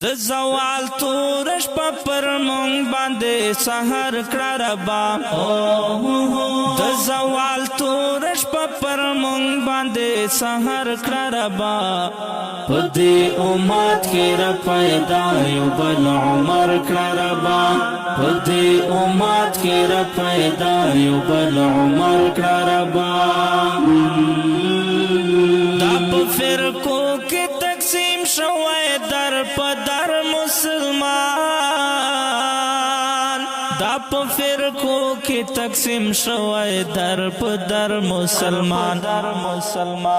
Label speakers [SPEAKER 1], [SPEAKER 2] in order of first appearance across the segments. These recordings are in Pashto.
[SPEAKER 1] د زوال تورش پر مونږ باندې سحر کړه ربا د زوال تورش پر مونږ باندې سحر کړه ربا په دې امت کې را پیدا یو بل عمر کړه ربا په دې امت کې را پیدا یو بل عمر کړه ربا دا په فرقو کې تقسیم شوی در پدر مسلمان دا په فرقو کې تقسیم شوی در پدر مسلمان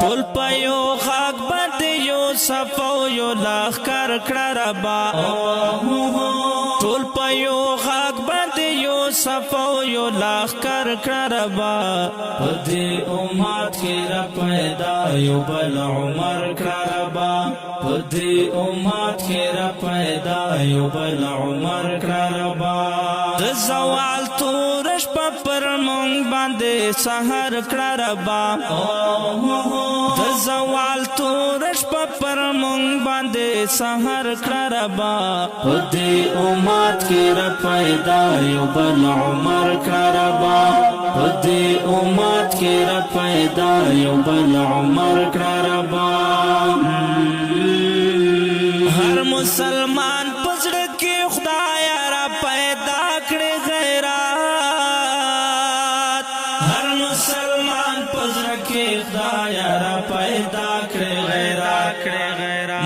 [SPEAKER 1] ټول په یو خاک باندې یو صف او یو لښکر کړه ربا ټول په یو خاک باندې یو صف او یو لښکر کړه ربا په دې امت کې را پیدا یو بل عمر کړه ربا په دې امت کې را پیدا یو بل عمر کړه ربا د زوال تورش پر مونږ باندې سحر کړه ربا د زوال تورش پر مونږ باندې سحر کړه ربا په دې امت کې را پیدا یو بل عمر کړه ربا په دې امت کې را پیدا یو بل عمر کړه ربا هر مسلمان پزړه کې خدای را پیدا کړی غیرت هر مسلمان پزړه کې خدای را پیدا کړی غیرت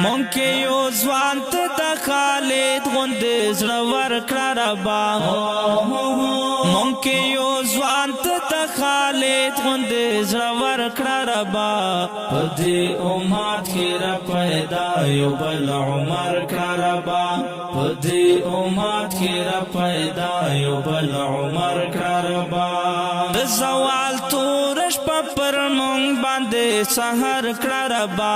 [SPEAKER 1] مونږ کې یو ځوان ته د خالد غوندې زړه ورکړه ربا مونږ کې یو ځوان ته د خالد غوندې زړه ورکړه ربا په دې امت کې را پیدا یو بل عمر کړه ربا په دې امت کې را پیدا یو بل عمر کړه ربا د زوال تورش پر مونږ باندې سحر کړه ربا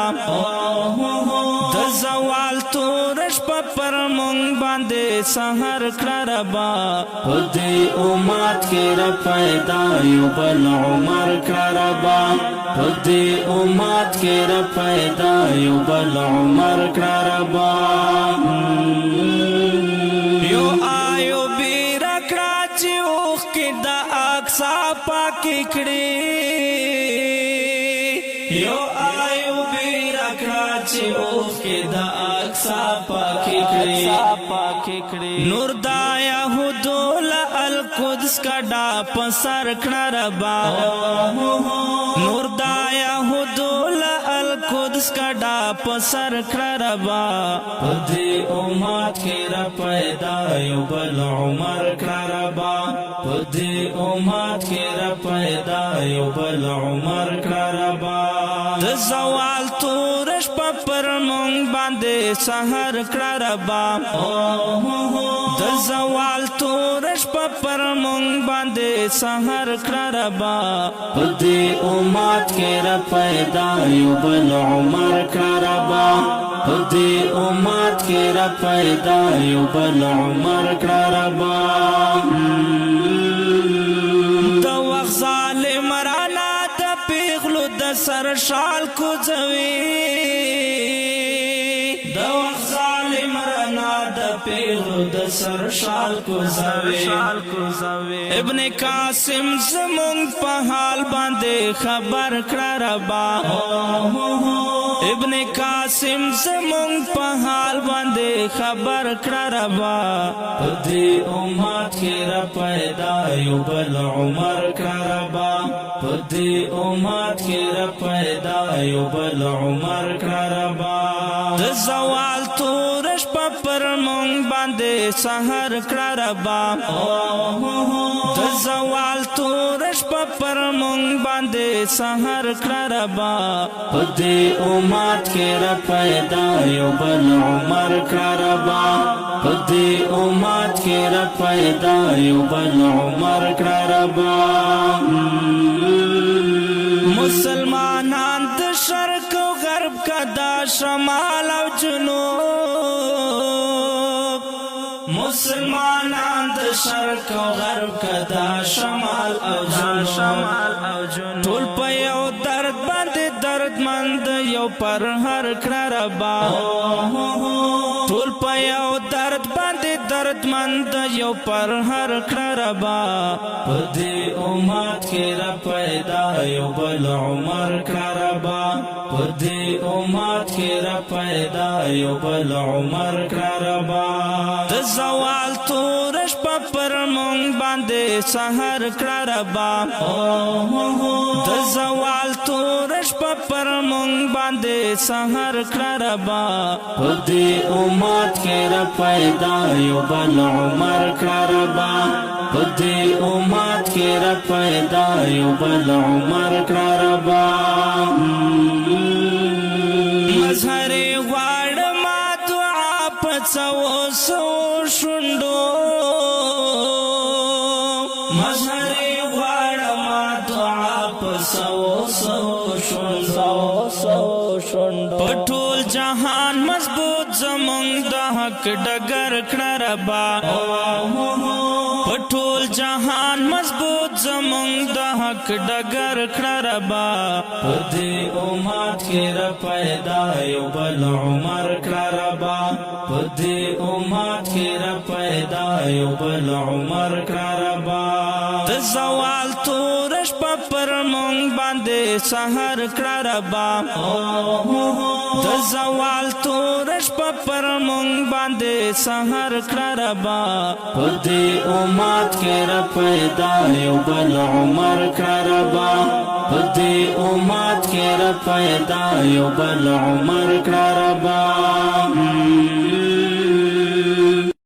[SPEAKER 1] د زوال تورش پر مونږ باندې سحر کړه ربا په دې امت کې را پیدا یو بل عمر کړه ربا په دې امت کې را پیدا یو بل عمر کړه ربا یو آیو بیره کړه چې اوښ کې د اقصا پاکې کړې یو آیو بیره کړه چې اوښ کې د اقصا پاکې کړې نور دا یهودو له القدس کډا په سر کړه ربا نور دا یهودو له القدس کډا په سر کړه ربا په دې امت کې را پیدا یو بل عمر کړه ربا په دې امت کې را پیدا یو بل عمر کړه ربا د زوال تورش پر مونږ باندې سحر کړه ربا د زوال تورش پر مونږ باندې سحر کړه ربا په دې امت کې را پیدا یو بل عمر کړه ربا په دې امت کې را پیدا یو بل عمر کړه ربا د وخت ظالم رانا د پیغلو د سر شال کوځوي د وخت ظالم رانا د پیغلو د سر شال کوځوي ابن قاسم زمونږ په حال باندې خبر کړه ربا ابن قاسم زمونږ په حال باندې خبر کړه ربا په دې امت کې را پیدا یو بل عمر کړه ربا په دې امت کې را پیدا یو بل عمر کړه ربا د زوال تورش پر مونږ باندې سحر کړه ربا د زوال تورش پر مونږ باندې سحر کړه ربا په دې امت کې را پیدا یو بل عمر کړه ربا په دې امت کې را پیدا یو بل عمر کړه ربا مسلمانان د شرق او غرب کدا شمال او جنوب مسلمانان د شرق او غرب کدا شمال او جنوب ټول په یو درد باندې دردمند یو پر هر کړه ربا ټول په یو درد باندې دردمند یو پر هر کړه ربا په دې امت کې را پیدا یو بل عمر کړه ربا په دې امت کې را پیدا یو بل عمر کړه ربا د زوال تورش په پر مونږ باندې سحر کړه ربا د زوال تورش په پر مونږ باندې سحر کړه ربا په دې امت کې را پیدا یو بل عمر کړه ربا په دې امت کې را پیدا یو بل عمر کړه ربا مظهر غواړم دعا په څو شونډو مظهر غواړم دعا په څو شونډو په ټول جهان مضبوط زمونږ د حق ډګر کړه ربا په ټول جهان مضبوط زمونږ د حق ډګر کړه ربا په دې امت کې را پیدا یو بل عمر کړه ربا په دې امت کې را پیدا یو بل عمر کړه ربا د زوال تورش په پر مونږ باندې سحر کړه ربا د زوال تورش په پر مونږ باندې سحر کړه ربا په دې امت کې را پیدا یو بل عمر کړه ربا په دې امت کې را پیدا یو بل عمر کړه ربا